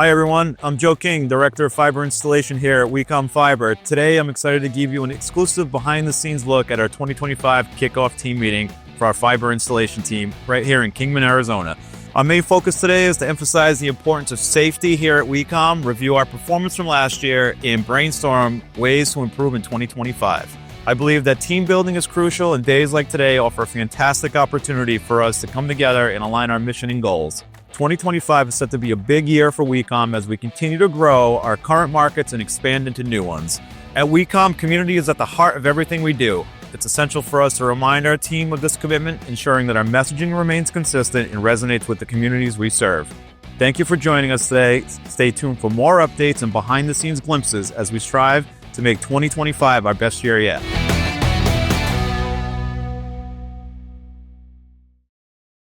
Hi everyone, I'm Joe King, Director of Fiber Installation here at Wecom Fiber. Today I'm excited to give you an exclusive behind-the-scenes look at our 2025 kickoff team meeting for our fiber installation team right here in Kingman, Arizona. Our main focus today is to emphasize the importance of safety here at Wecom, review our performance from last year, and brainstorm ways to improve in 2025. I believe that team building is crucial, and days like today offer a fantastic opportunity for us to come together and align our mission and goals. 2025 is set to be a big year for Wecom as we continue to grow our current markets and expand into new ones. At Wecom, community is at the heart of everything we do. It's essential for us to remind our team of this commitment, ensuring that our messaging remains consistent and resonates with the communities we serve. Thank you for joining us today. Stay tuned for more updates and behind-the-scenes glimpses as we strive to make 2025 our best year yet.